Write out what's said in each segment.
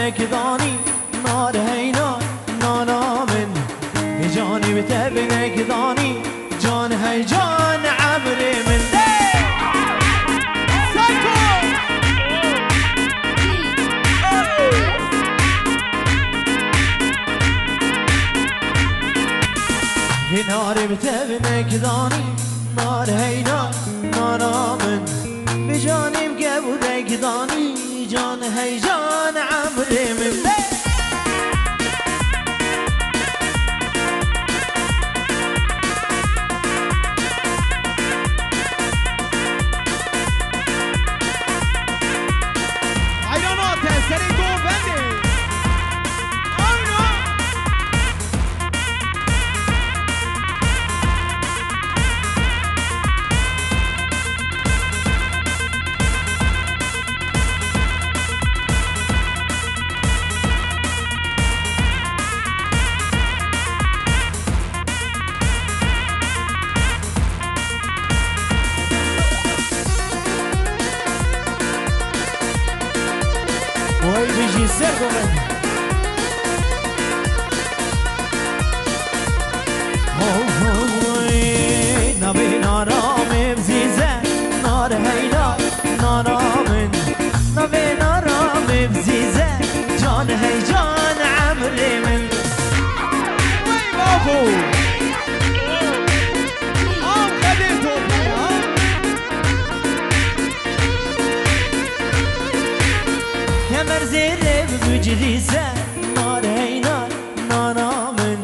نکدانی نار هینا نانا من جانی بتب نکدانی جان هی جان عمري من نار بتب نکدانی نار هینا نانا من بجانیم گبو نکدانی جان هی جان عمري من وای بيجي سرقو من نبي نارا مبزيزة نار هيلا نارا من نبي نارا مبزيزة جان هي جان عمري من وي بابو كمر زيري بمجلسة نار هي نار نانا من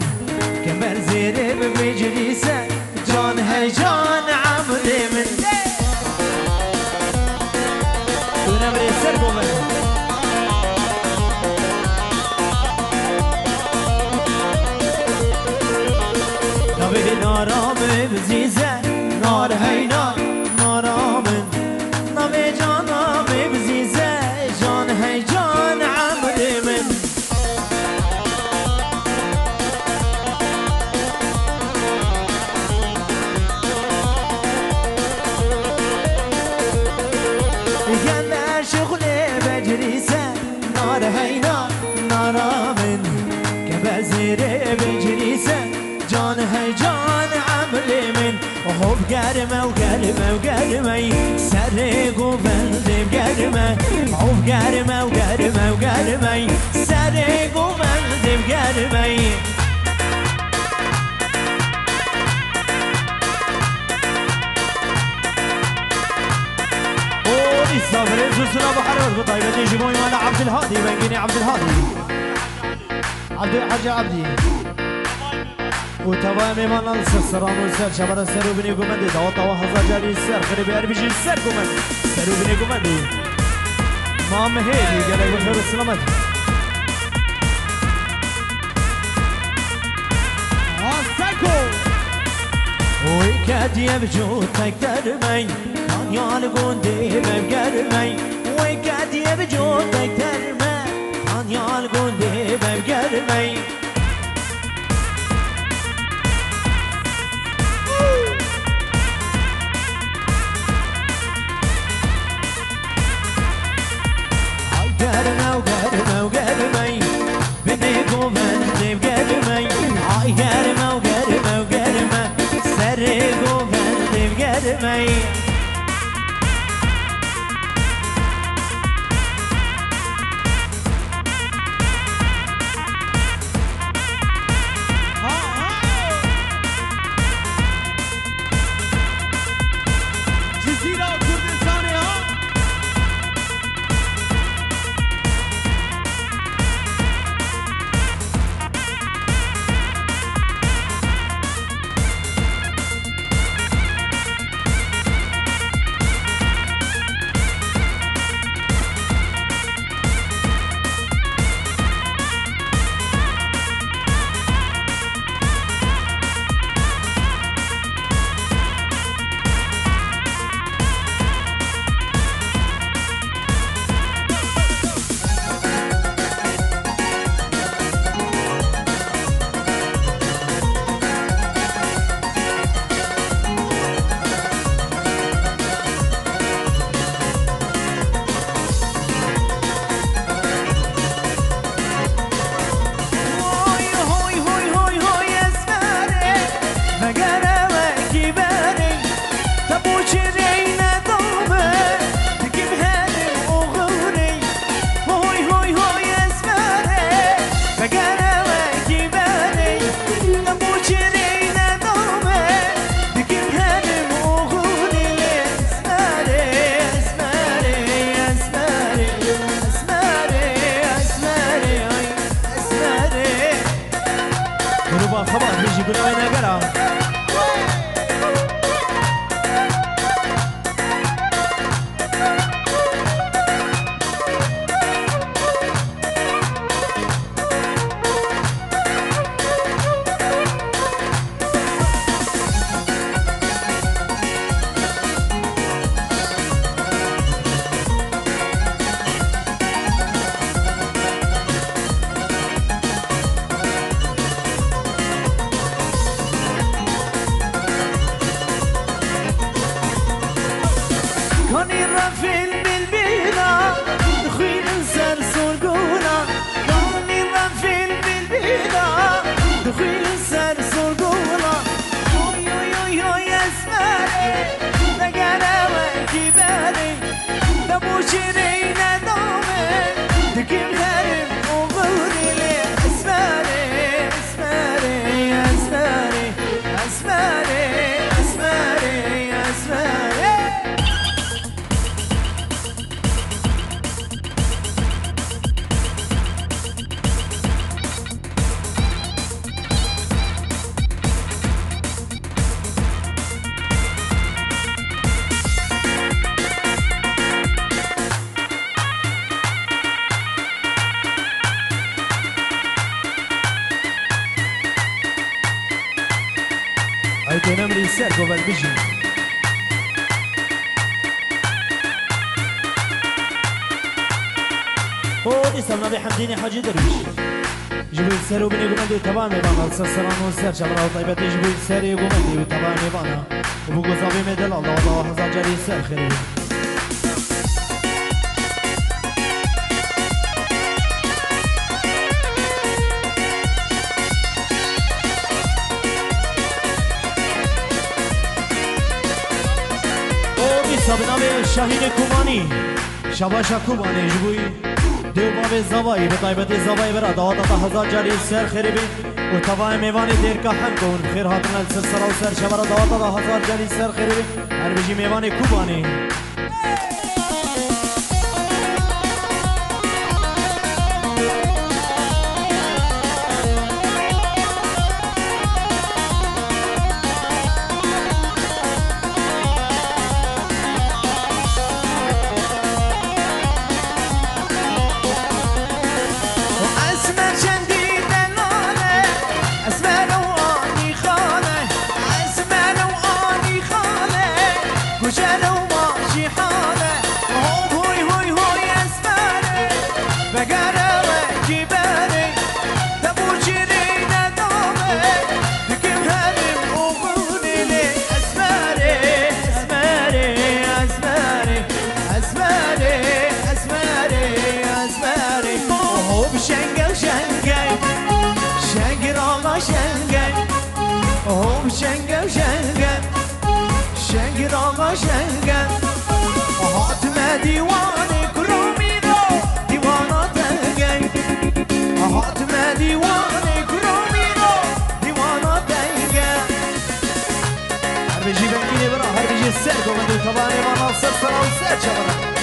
كمر زيري بمجلسة جان هي جان عمري من ونمر السرقو من نبي نارا مبزيزة نار هي نار نارا من نبي جانا مبزيزة جان هي جان عمري من يلا شغلي بجريسة نار هي نار نارا من كبزيري بجريسة جان هي جان عمري من وهو بقرمة وقرمة وقرمة سرق وبلد بقرمة وهو بقرمة وقرمة وقرمة سرق وبلد بقرمة السافرين زوسنا ابو حرير بطيبة يجيبون وانا عبد الهادي بنقيني عبد الهادي عبد الحاج عبدي وتمامي ما ننسى السران والسر شبر السرو بني قمندي دوطا وحظا جاري السر خريبي اربيجي السر قمندي سرو بني قمندي مام هيدي قال لك بخير السلامات ساكو ويكاد يبجو تكترمي كان يالقون ديما بقرمي ويكاد يبجو تكترمي كان يالقون ديما بقرمي قرمه وقرمه وقرمي بنيكو بندي بقرمي هاي قرمه وقرمه وقرمه سرقو بندي بقرمي خبا خبا بيجي قولوا وين اقرا نمري سير قبل بيجي هو اسم نبي حمديني حاجي درويش جبوا السير وبني قمندي وتبعني بانا السرسران والسير شبرا وطيبتي جبوا السير وقمندي وتبعني بانا وبقوا صابي مدل الله الله حزا جاري السير خيري بنام شاهین کومانی شباشا کومانی جبوی دیو باب زوایی به طایبت زوایی برا دعوت تا هزار جاری سر خریبی و تبای میوانی دیر که هم کن خیر هاتن السلسله و سر شبرا دعوت تا هزار جاری سر خریبی هر بجی میوانی کومانی شنگل شنگل شنگل آقا شنگل حاتم دیوانه کرومی رو دیوانا تنگل حاتم دیوانه کرومی رو دیوانا تنگل هر بجی بنگینه برا هر بجی سر گوندو تبانه وانا سر سرا و سر چبرا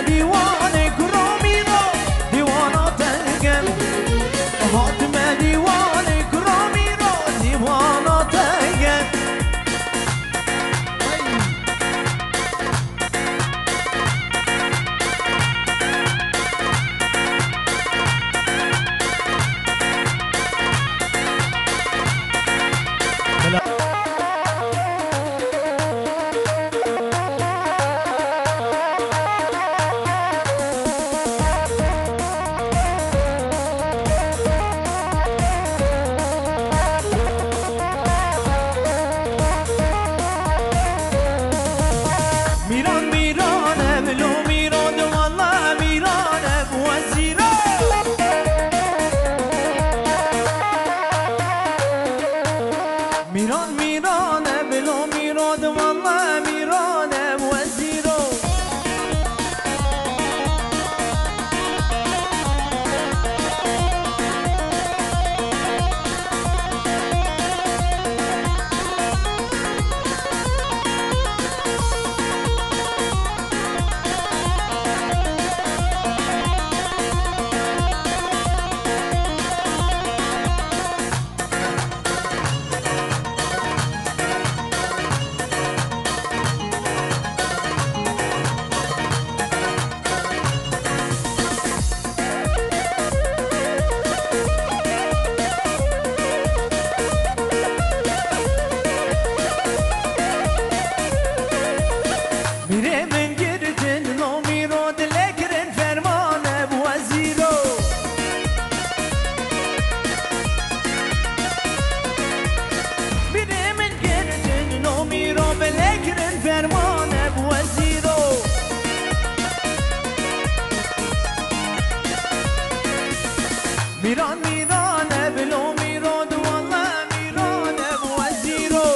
دیوانه کرومی رو میراد والله میرانم وزیرو میران میرانه بلو میراد والله میرانه وزیرو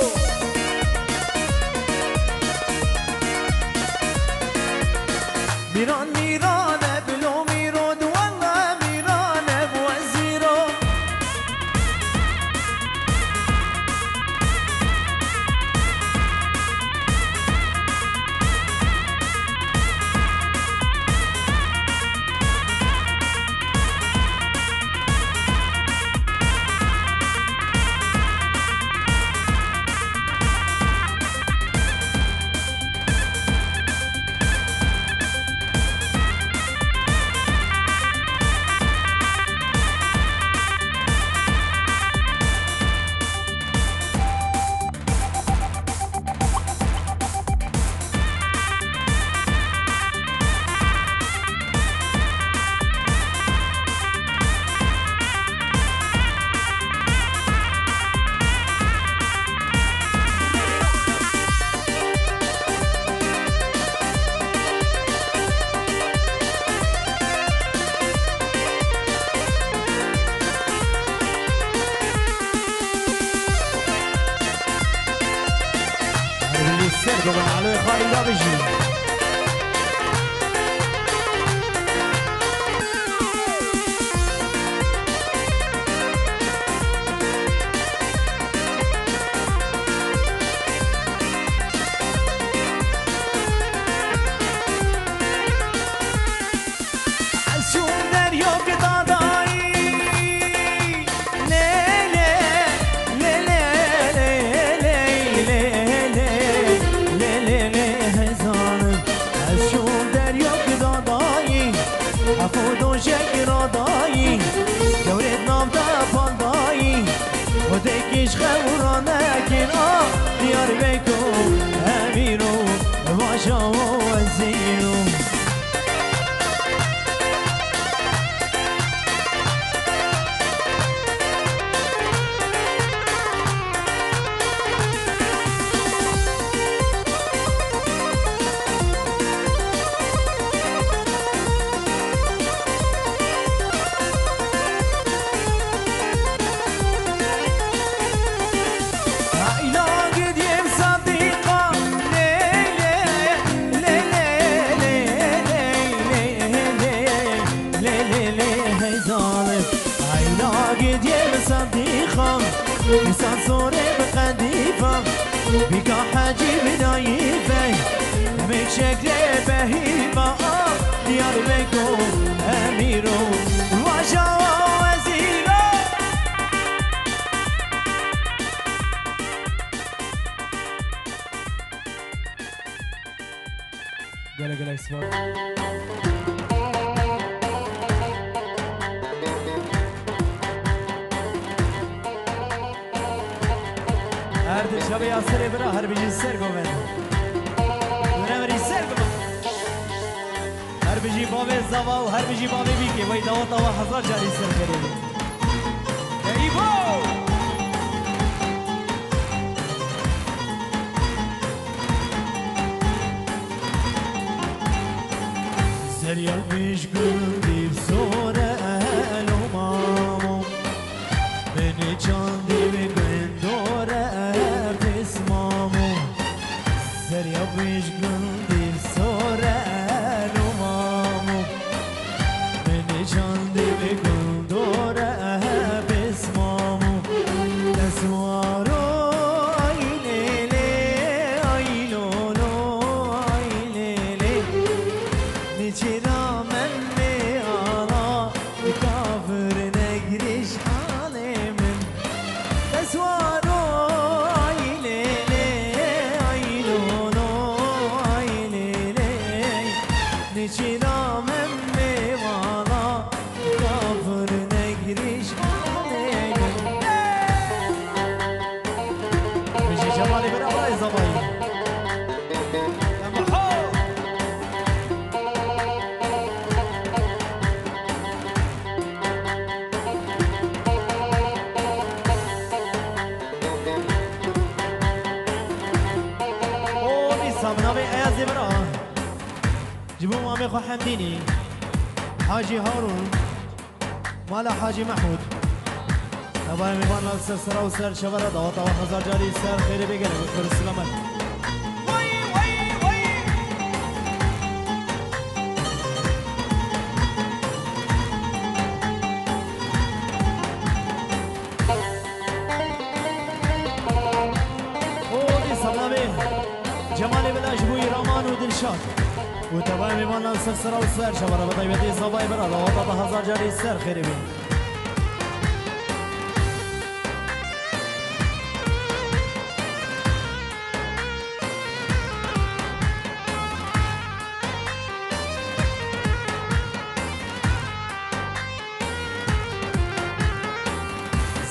میران میرانه بلو میراد والله میرانه وزیرو السرقة من علي خالي لا بيجي افودو شکر دایی دورت نام دا پالدایی و دکیش خورانه کن دیار بکو امیرو باشا و وزیرو انسان صوره بقديفه بيكا حاجي بدايفه همك شكله بهيبه ديار بكو اميرو واشا وزيرو قال اسمه هر دل شب یاسر برا هر بیجی سر گومن دونه سر گومن هر بیجی بابه زوال هر بیجی بابه بیگه وی دوات آوا هزار جاری سر کرده ایبو زریال بیش گردیب زوره الو مامو بنی چاندی بگن دوره بیش گندی سوره نمامو من چندی بگندوره بسمامو نسوارو آی لیلی آی لولو آی لیلی نچرا من می آلا کافر نگریش حالی من نسوارو چرا من میوانا کافر نگریش حالی میشه جمالی بر آقای زبایی او نیستم نوی ایازی برا جيبوا مامي خو حمديني حاجي هارون مالا حاجي محمود أبايا ميبان السرسرة وسر شبرة دوطة وحزار جاري سر خيري بيقل وكبر السلامات أوه صبابي جمالي بلاش بوي رامان ودلشاد وتباي ميمان السرسرة والسر شبرة بطيبتي صباي برا دوطة هزار جاري السر خيري بي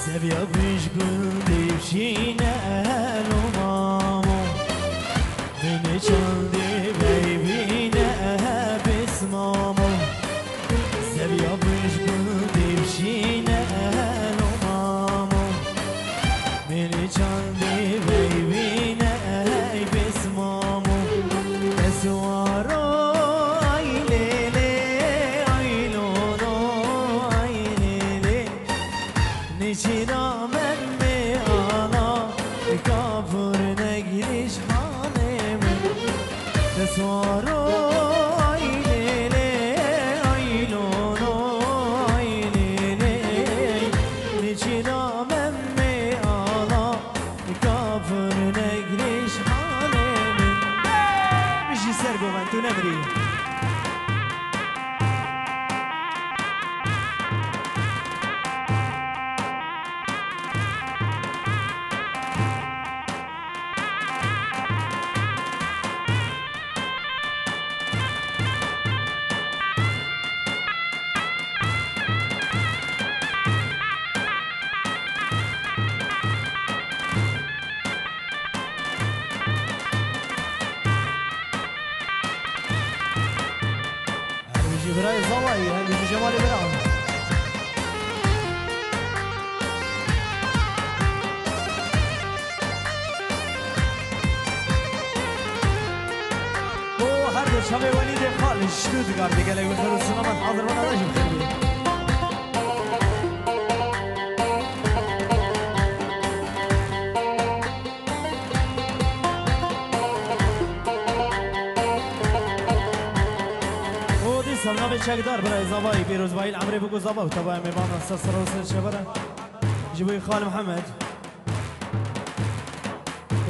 زبيا بيش قلبي بشينا أهل مامو من چندي بيبينا بسمامو زبيا بيش قلبي بشينا أهل مامو من چندي بيبينا بسمامو اسوارو آي ليلي آي لولو آي ليلي نشينا من ميانا كافر نجريش حالي من تسوارو آي ليلي آي لولو آي ليلي نشينا من ميانا كافر نجريش حالي من مشي سرقو من تو نمري براي زواي هذه جمالي براهم هو هذا شامي وليد خالد شتوتغارت قال لي مثل السلامات حاضر وانا راجل خير سلام چکدار برای زبایی پیروزبایی العمری بگو زبا و تبای میبان سر و سر شبره جبوی خال محمد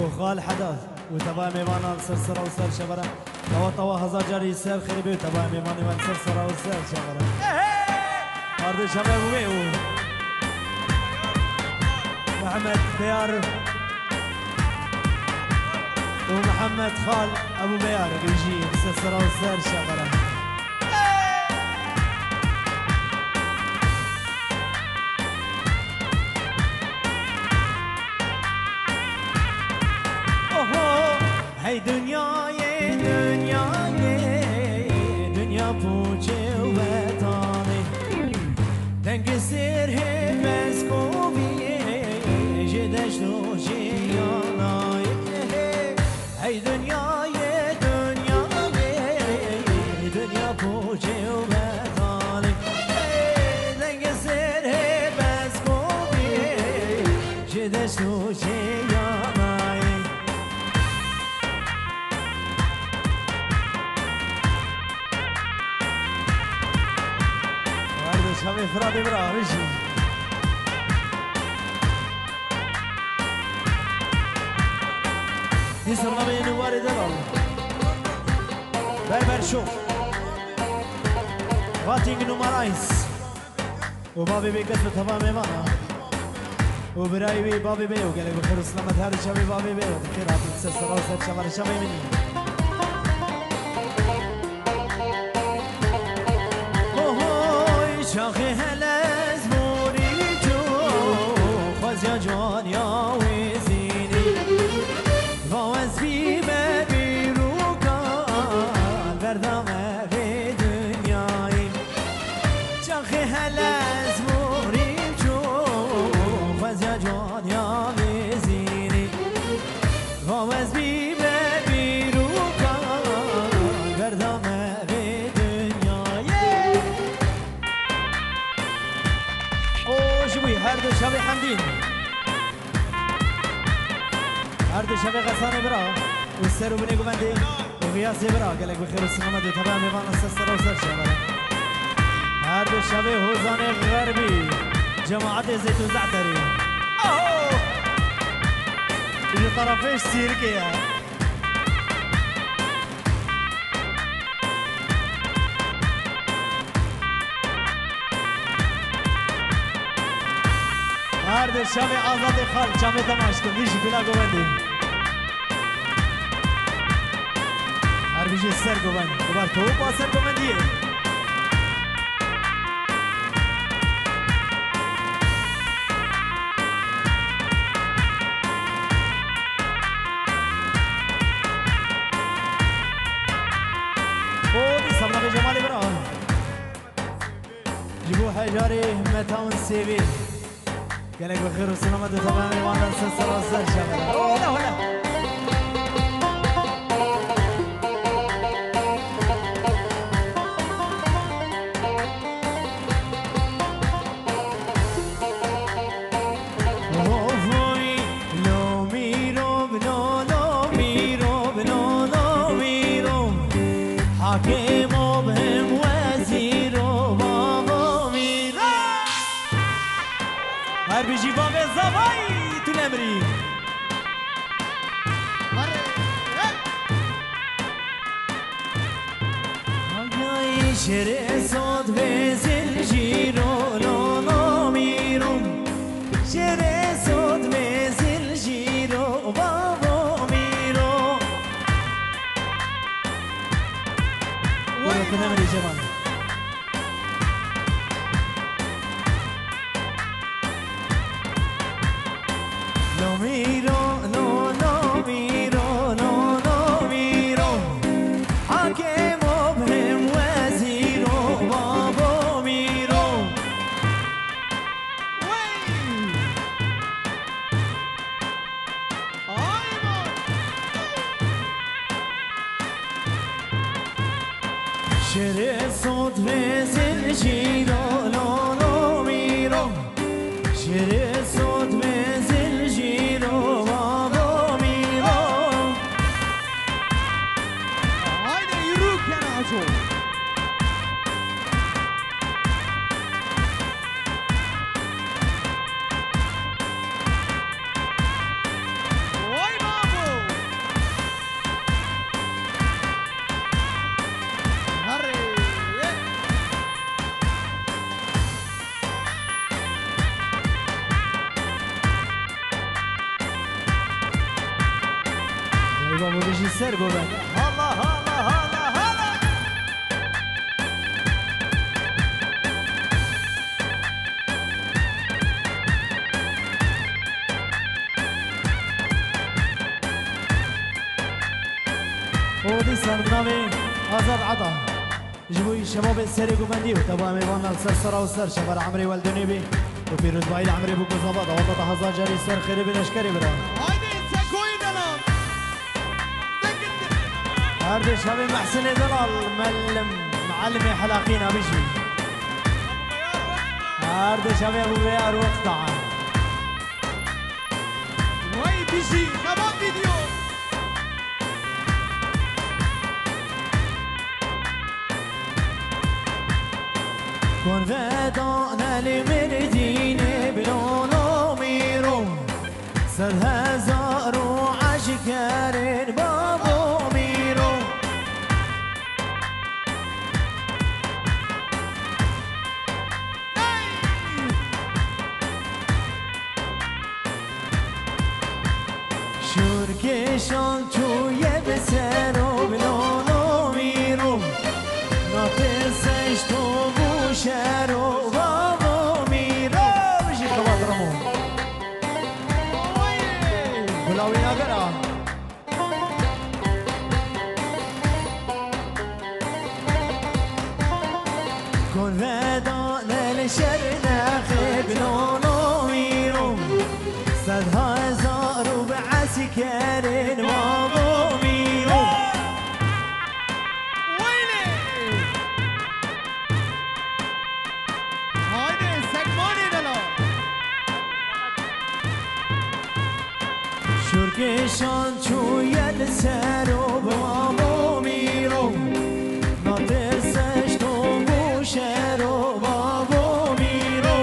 و خال حداث و تبای میبان سر و سر شبره و طوا هزار جاری سر خریبی و تبای میبان من سر و سر شبره آرد شبه بوی و محمد بیار و محمد خال ابو بیار بیجی سر و سر شبره ای دنیای دنیا پوچه و وطانه دنگ سر همز کوبیه جدشت و جیانای ای دنیا پوچه و وطانه دنگ سر همز کوبیه جدشت و جیانای شبه فرادي برا بيجي يسرنا بين وارد الأرض بربر شوف واتينج نمارايس وبابي بي قسمة هوا ميوانا وبراي بي بابي بي وقالك بخير وسلامة هذا شبي بابي بي وبخير هاتي تسلسل وسط شبار شبي مني شاخي هلز موري جو خواز يا جوان يا وزيني فاوز في ببيروكان بردامه في دنياي شاخي هلز موري جو خواز يا جوان يا وزيني فاوز في ببيروكان بردامه هر دو شبه حمدین هر دو شبه غسان برا و سر و بنی گوندی و غیاسی برا گلک بخیر و سلامت و تبع میوان استسر و سر شبه هر دو شبه حوزان غربی جماعت زیت و زعتری این طرفش سیرکیه هر در شب آزاد خال شب تماش کن بیشی کلا گوندی هر بیشی سر گوند دوبار تو با سر گوندیه خودی سبنا به جمالی بران جبو حجاری متاون سیوی قالك بخير وسلامة وتمام وانا نسلسل وسر شغله هلا هلا حاكم وبهم وزير وبابا ميرا هر بيجي بابا زباي تنمري هاي شري صوت بزل جيرو لو لو ميرو شري صوت بزل جيرو بابا ميرو ولا تنمري جمال No miro, no, no miro, no, no miro. حاكم وبهم وزير وبابا ميرو. شري صوت بزل جيرو لو لو ميرو. شري صوت بزل جيرو بابا ميرو. هايدا يروك يا ناجو واي بابو هري بابا بيجي السر قوبان هلا هلا هلا هلا ودي سرنامي آزاد عطا جبوي شباب السري قوباندي وتبوا ميوان السرسرة والسر شبار عمري والدنيبي وفي رتبايل عمري بوكو زباطة والله تحظى جاري السر خيري بالاشكري برا هايدا سكوي دلام هرد شباب محسن دلال معلمي حلاقينا بيجي هرد شباب ابو بيار وقطع واي بيجي شباب فيديو كن فدانا لمرديني بلونو ميرو صد هزار وعشكارين بابو ميرو شوركشان توی بسرو بلونو میرو نفسش تو بوشرو بابو میرو بشید قباد رمون بلاوی نگرا کن ودان الشر نخی بلونو میرو صد هزار و بعسكرين بابو ميرو ويلي هايدي سكماني دلا شركشان شوي السرو بابو ميرو ناطسش تو بوشرو بابو ميرو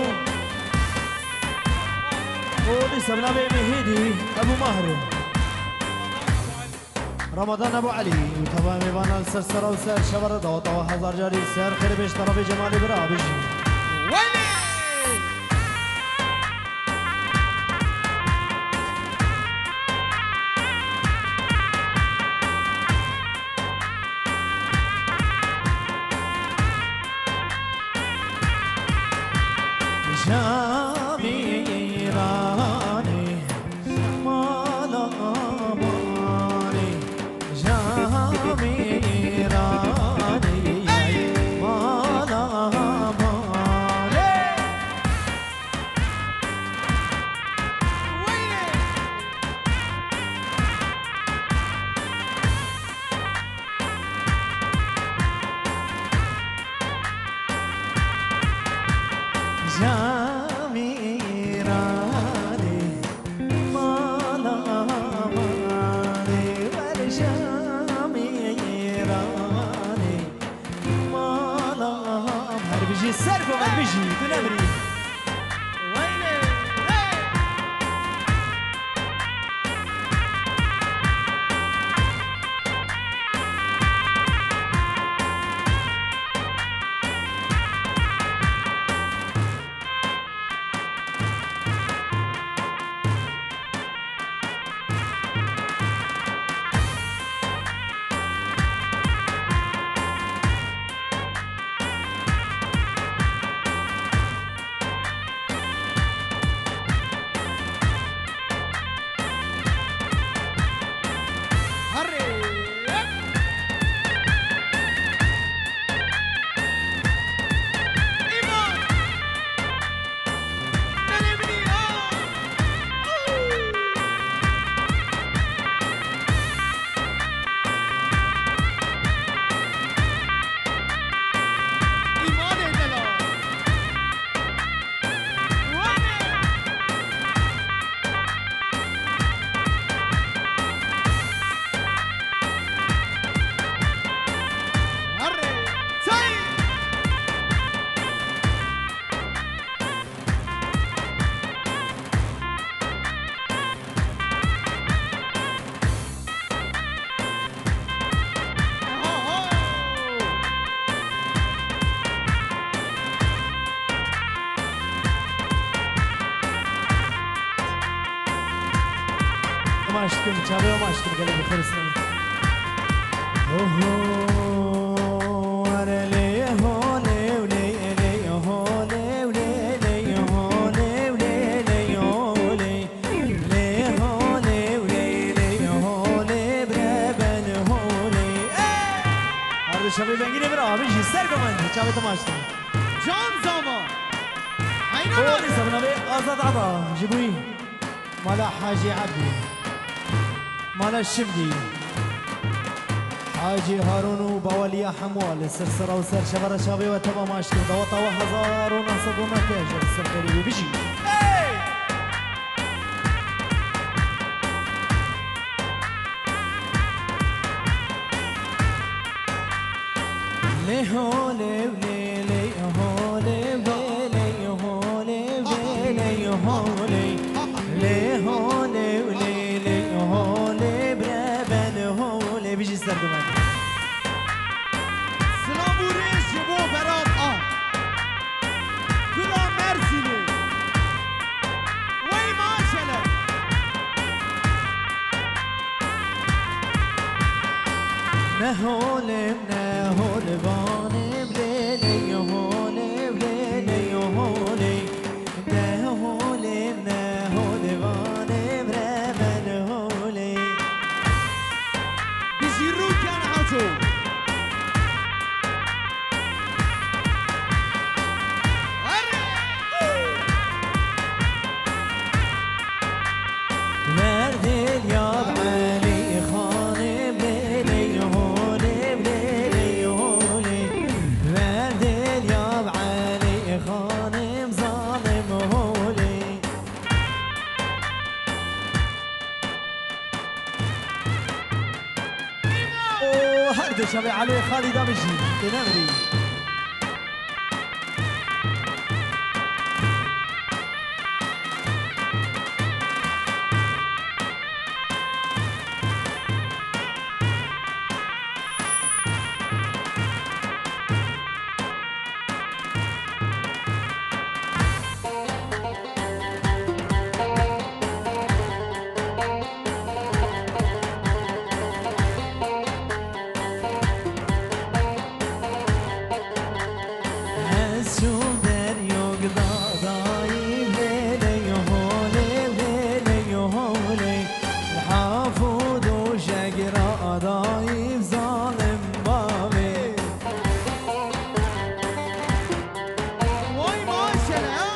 قولي سبنا بمهدي ابو مهر رمضان ابو علي وطبعا ميبانا السرسرة وسر شبر دوطا وهزار جاري سر خير بيش طرفي جمالي برابش ويلي جاميراني مالا ماني جاميراني مالا ماني جاميراني مالا ماني جاميراني مالا هر بيجي سرقو هر بيجي دنمري ويلي ماشتم چابه و ماشتم گله بخورستم اوه ارلی هولی ولی لی هولی ولی لی هولی ولی لی هولی لی هولی ولی لی هولی بربن هولی هر شبی بنگیری برا بیشی سر کمان چابه تو ماشتم جان زاما قولي سبنا بي أزاد عطا جيبوي مالا حاجي عبدي مالا الشمدي حاجي هارون وبواليا حموال سرسرة وسر شبر شابي وتبا ماشتي دوطا وهزار ونصب ومكاجر السفري بيجي ليه هولي ولي ليه هولي دومن سلام و ریش بو برات آن کلا مرسیلی وی ماشله نهولم نهولوانم لیلی هولم لیلی هولی نهولم نهولوانم رمن هولی بشی رو کن حتو مردل یاد علی خانم لیلی هولم لیلی هولی مردل یاد علی خانم ظالم هولی اوه هر دو شبه علی خالد بجی بنمری Mesum der yok dağdayım lele hole lele hole Hafudu şegira adayım zalim babi وی ماشله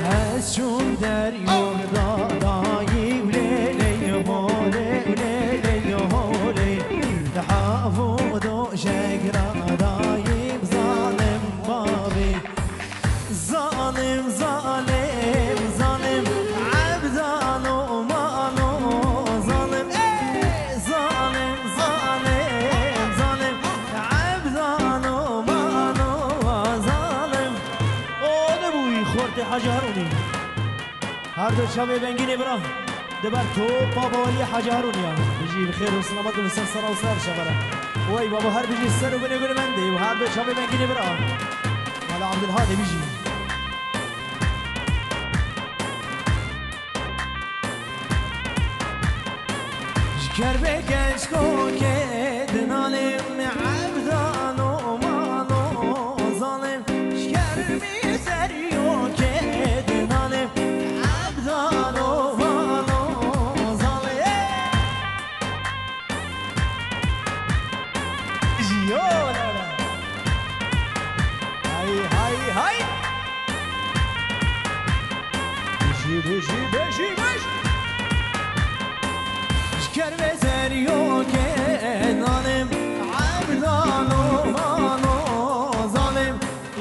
Mesum der yok dağdayım lele hole lele hole Hafudu şegira adayım zalim babi Zalim zalim zalim abdan o manu zalim zalim zalim zalim abdan o manu zalim o ne bu خورت حجارونی هر دو شب بنگینی برا دبر تو بابا ولی حجارونی بجی بخیر و سلامت و بسر سر و سر شبره وای بابا هر بجی سر و بنه گل منده و هر دو شب بنگینی برا مالا عبدالهادی بجی شکر بکش کو که دنالم عبدان و مانو ظالم شکر میزری و که دنالم عبدان و مانو ظالم جیولا های های های بشی بشی بشی بشی شکر بزری و که نالم عبدان و مانو ظالم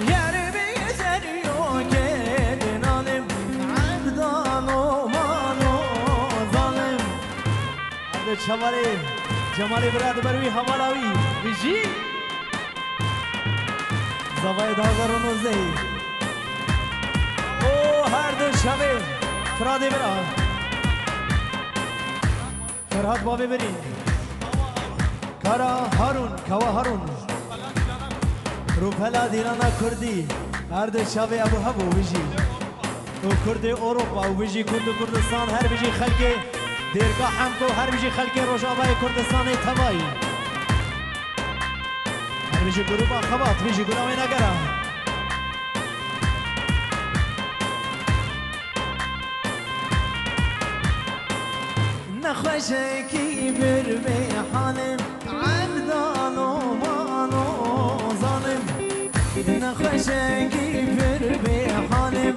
یر بزری و که نالم عبدان و مانو ظالم عبد جمالی براد بروی حوالاوی بجی زوای 2019 او هر دو شبه فرادی براد فرهاد بابی برین کارا هارون کوا هارون روپلا دیرانا کردی هر دو شب ابو هبو بجی و کرد اروپا و بجی کردستان هر بجی خلق دیرگاه همکو هر بجی خلق روشابای کردستان تبایی هر بجی گروبا خبات بجی گروه نگره نخوشکی بر به حالم عبدان و مانو ظالم نخوشکی بر به حالم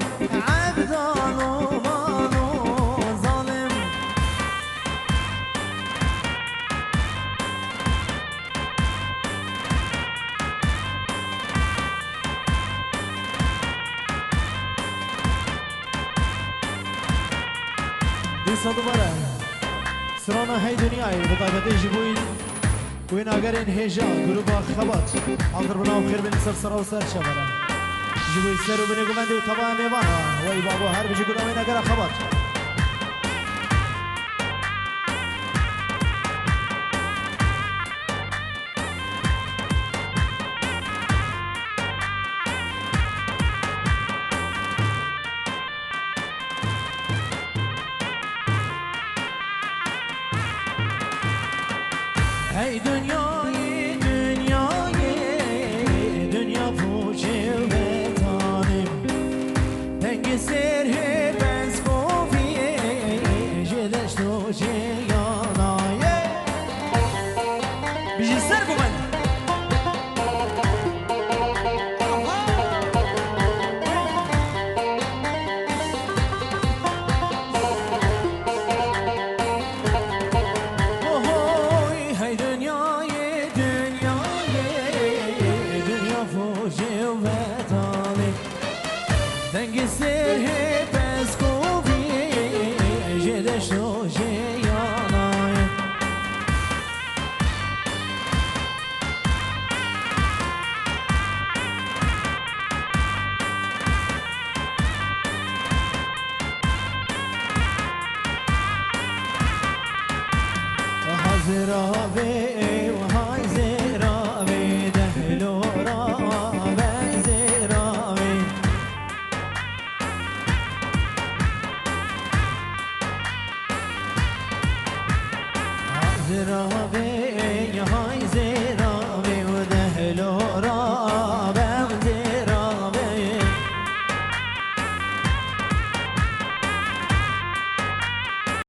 عبدان و مانو ظالم دیسا دوباره سرانا هی دنیای بطایبتی جبوین وین اگر این هیجا گروبا خبات حاضر بناو خیر بین سر سر و سر شبره جبوی سر و بنگو بنده و طبعا میوانا وی بابا هر بجی کدام نگر خبر ای دنیای دنیا پوچه و بتانم تنگ سر بس خوبیه جدش تو چه یانایه بیشی سر بمن Dengi ser hep ez kovi Jede şoje yanay Hazır abi